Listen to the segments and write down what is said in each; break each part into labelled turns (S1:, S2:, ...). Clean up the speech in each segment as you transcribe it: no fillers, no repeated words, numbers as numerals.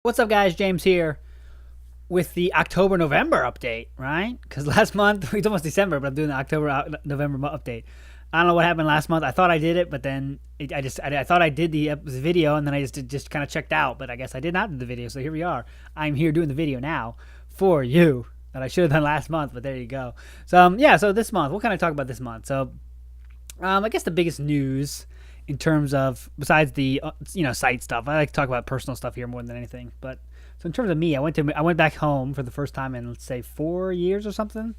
S1: What's up, guys? James here with the October-November update, right? Because last month, it's almost December, but I'm doing the October-November update. I don't know what happened last month. I thought I did it, but then I thought I did the video, and then I just kind of checked out. But I guess I did not do the video, so here we are. I'm here doing the video now for you that I should have done last month, but there you go. So, so this month, what can I talk about this month? So, I guess the biggest news in terms of, besides the site stuff, I like to talk about personal stuff here more than anything. But so in terms of me, I went back home for the first time in, let's say, 4 years or something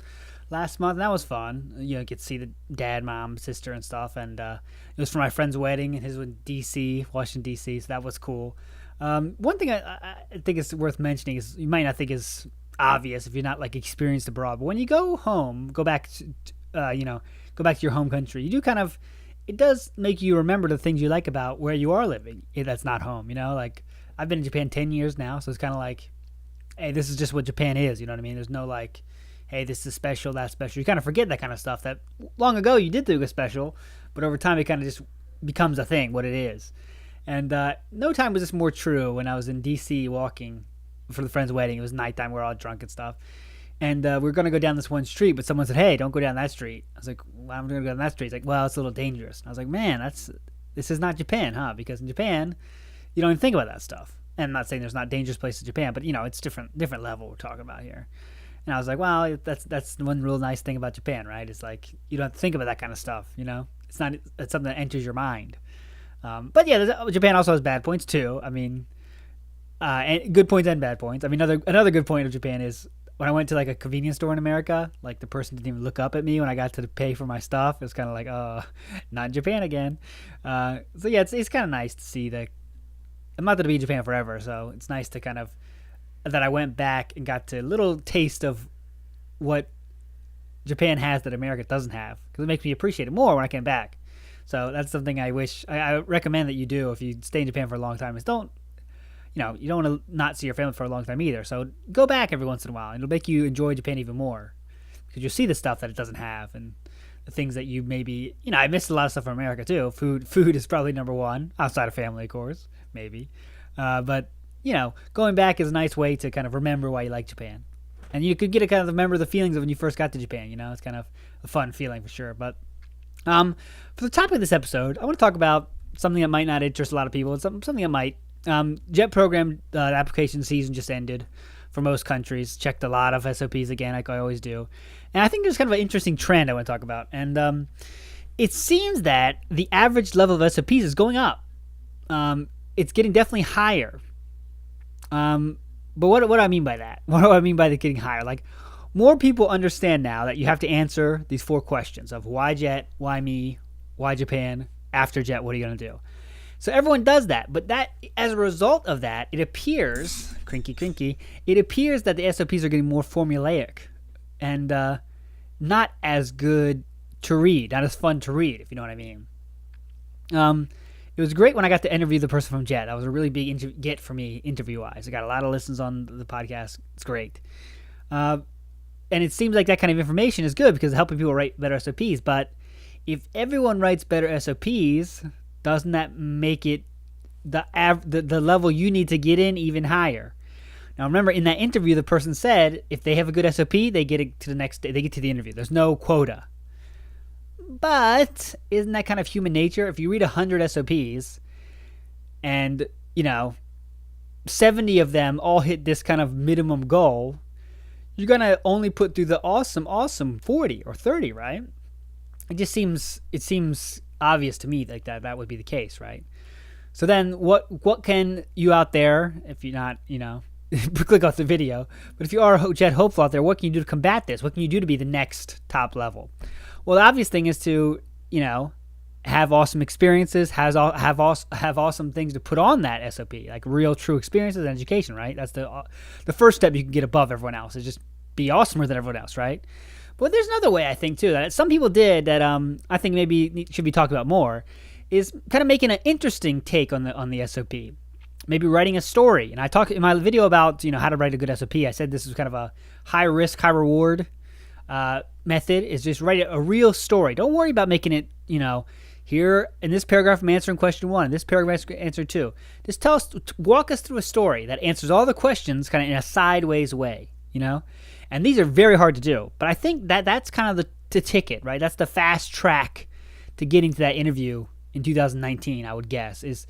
S1: last month, and that was fun. Get to see the dad, mom, sister, and stuff. And it was for my friend's wedding, and his was in D.C., Washington D.C. So that was cool. One thing I think is worth mentioning is, you might not think is obvious if you're not like experienced abroad, but when you go home, go back to your home country, you do kind of, it does make you remember the things you like about where you are living. That's not home, like I've been in Japan 10 years now. So it's kind of like, hey, this is just what Japan is. You know what I mean? There's no like, hey, this is special, that's special. You kind of forget that kind of stuff that long ago you did think was special, but over time it kind of just becomes a thing, what it is. And no time was this more true when I was in DC walking for the friend's wedding. It was nighttime. We're all drunk and stuff. And we were going to go down this one street, but someone said, hey, don't go down that street. I was like, well, I'm going to go down that street. He's like, well, it's a little dangerous. And I was like, man, this is not Japan, huh? Because in Japan, you don't even think about that stuff. And I'm not saying there's not dangerous places in Japan, but, it's different level we're talking about here. And I was like, well, that's one real nice thing about Japan, right? It's like, you don't have to think about that kind of stuff, It's something that enters your mind. But yeah, Japan also has bad points too. I mean, and good points and bad points. I mean, another good point of Japan is, when I went to like a convenience store in America, like the person didn't even look up at me when I got to pay for my stuff. It was kind of like, not in Japan again. So yeah, it's kind of nice to see that. I'm not going to be in Japan forever, so it's nice to kind of, that I went back and got to a little taste of what Japan has that America doesn't have, because it makes me appreciate it more when I came back. So that's something I recommend that you do if you stay in Japan for a long time, is don't, you don't want to not see your family for a long time either. So go back every once in a while, and it'll make you enjoy Japan even more, because you'll see the stuff that it doesn't have, and the things that you maybe, I missed a lot of stuff from America too. Food is probably number one, outside of family, of course, maybe. But, going back is a nice way to kind of remember why you like Japan. And you could get to kind of remember the feelings of when you first got to Japan, It's kind of a fun feeling for sure. But for the topic of this episode, I want to talk about something that might not interest a lot of people. It's something that might. JET program application season just ended for most countries. Checked a lot of SOPs again, like I always do. And I think there's kind of an interesting trend I want to talk about. And it seems that the average level of SOPs is going up. It's getting definitely higher. But what do I mean by that? What do I mean by the getting higher? Like, more people understand now that you have to answer these 4 questions of why JET, why me, why Japan, after JET, what are you going to do? So everyone does that, but that, as a result of that, it appears, it appears that the SOPs are getting more formulaic and not as good to read, not as fun to read, if you know what I mean. It was great when I got to interview the person from JET. That was a really big get for me, interview-wise. I got a lot of listens on the podcast. It's great. And it seems like that kind of information is good because it's helping people write better SOPs. But if everyone writes better SOPs, doesn't that make it the level you need to get in even higher? Now, remember, in that interview, the person said if they have a good SOP, they get it to the next day. They get to the interview. There's no quota. But isn't that kind of human nature? If you read 100 SOPs and, 70 of them all hit this kind of minimum goal, you're going to only put through the awesome 40 or 30, right? It seems obvious to me like that would be the case, right? So then what can you out there, if you're not, click off the video, but if you are a JET hopeful out there, what can you do to combat this? What can you do to be the next top level? Well, the obvious thing is to, have awesome experiences, have awesome things to put on that SOP, like real, true experiences and education, right? That's the first step you can get above everyone else, is just be awesomer than everyone else, right? But there's another way, I think, too, that some people did that I think maybe should be talked about more, is kind of making an interesting take on the SOP. Maybe writing a story. And I talked in my video about, how to write a good SOP. I said this is kind of a high risk, high reward method, is just write a real story. Don't worry about making it, Here in this paragraph, I'm answering question 1. In this paragraph, answer 2. Just walk us through a story that answers all the questions kind of in a sideways way, And these are very hard to do, but I think that's kind of the ticket, right? That's the fast track to getting to that interview in 2019, I would guess, is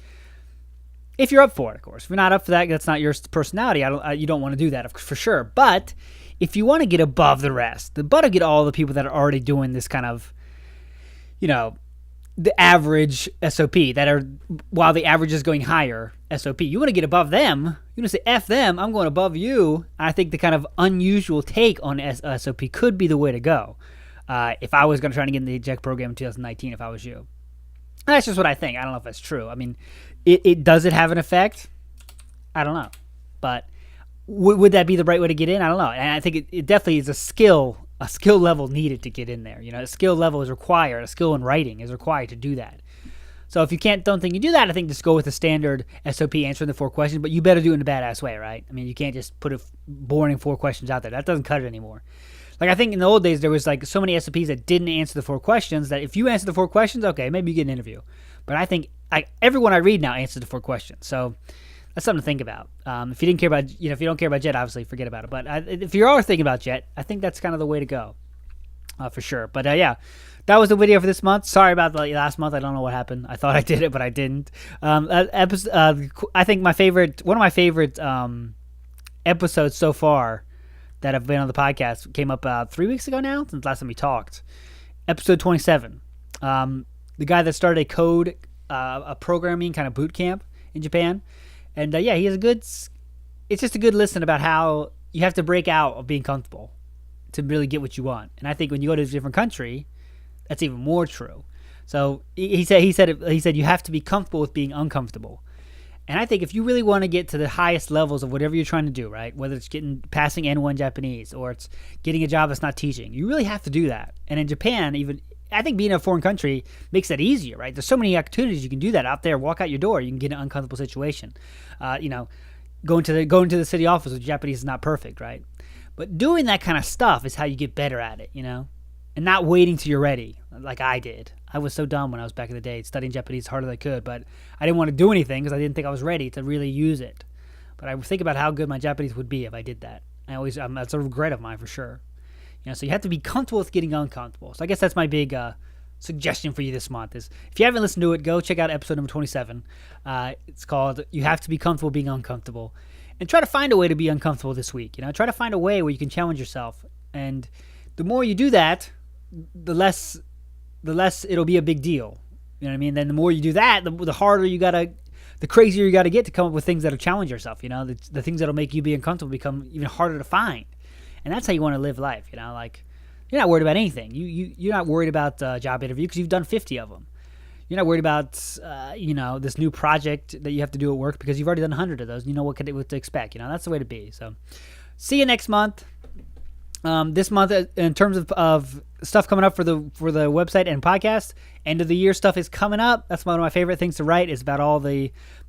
S1: if you're up for it, of course. If you're not up for that, that's not your personality. You don't want to do that for sure. But if you want to get above the rest, get all the people that are already doing this kind of, the average SOP while the average is going higher SOP. You want to get above them. You want to say, F them, I'm going above you. I think the kind of unusual take on SOP could be the way to go. If I was going to try to get in the eject program in 2019, if I was you. And that's just what I think. I don't know if that's true. I mean, does it have an effect? I don't know. But would that be the right way to get in? I don't know. And I think it definitely is a skill level needed to get in there. A skill level is required. A skill in writing is required to do that. So if you don't think you do that, I think just go with the standard SOP answering the 4 questions, but you better do it in a badass way, right? I mean, you can't just put a boring 4 questions out there. That doesn't cut it anymore. Like, I think in the old days, there was like so many SOPs that didn't answer the 4 questions that if you answer the 4 questions, okay, maybe you get an interview. But I think everyone I read now answers the 4 questions. So that's something to think about. If you didn't care about, if you don't care about Jet, obviously forget about it. But if you're always thinking about Jet, I think that's kind of the way to go, for sure. But yeah, that was the video for this month. Sorry about the last month. I don't know what happened. I thought I did it, but I didn't. I think one of my favorite episodes so far that have been on the podcast came up 3 weeks ago now, since last time we talked. Episode 27. The guy that started a programming kind of boot camp in Japan. And yeah, he has it's just a good listen about how you have to break out of being comfortable to really get what you want. And I think when you go to a different country, that's even more true. So he said you have to be comfortable with being uncomfortable. And I think if you really want to get to the highest levels of whatever you're trying to do, right, whether it's passing N1 Japanese or it's getting a job that's not teaching, you really have to do that. And in Japan, even I think being in a foreign country makes that easier, right? There's so many opportunities you can do that out there. Walk out your door, you can get in an uncomfortable situation. Going to the city office with Japanese is not perfect, right? But doing that kind of stuff is how you get better at it, and not waiting till you're ready, like I did. I was so dumb when I was back in the day, studying Japanese as hard as I could, but I didn't want to do anything because I didn't think I was ready to really use it. But I think about how good my Japanese would be if I did that. That's a regret of mine for sure. So you have to be comfortable with getting uncomfortable. So I guess that's my big suggestion for you this month is if you haven't listened to it, go check out episode number 27. It's called You Have to Be Comfortable Being Uncomfortable. And try to find a way to be uncomfortable this week. Try to find a way where you can challenge yourself. And the more you do that, the less it'll be a big deal. You know what I mean? Then the more you do that, the harder the crazier you got to get to come up with things that'll challenge yourself. The things that'll make you be uncomfortable become even harder to find. And that's how you want to live life. Like you're not worried about anything. You're not worried about a job interview because you've done 50 of them. You're not worried about, this new project that you have to do at work because you've already done 100 of those. You know what to expect. That's the way to be. So see you next month. This month, in terms of stuff coming up for the website and podcast, end of the year stuff is coming up. That's one of my favorite things to write is about all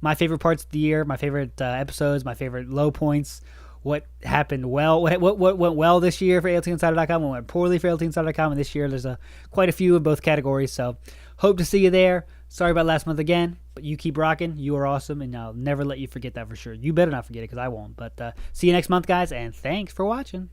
S1: my favorite parts of the year, my favorite episodes, my favorite low points, what happened well, what went well this year for ALTInsider.com, what went poorly for ALTInsider.com, and this year there's quite a few in both categories. So hope to see you there. Sorry about last month again, but you keep rocking. You are awesome, and I'll never let you forget that for sure. You better not forget it because I won't. But see you next month, guys, and thanks for watching.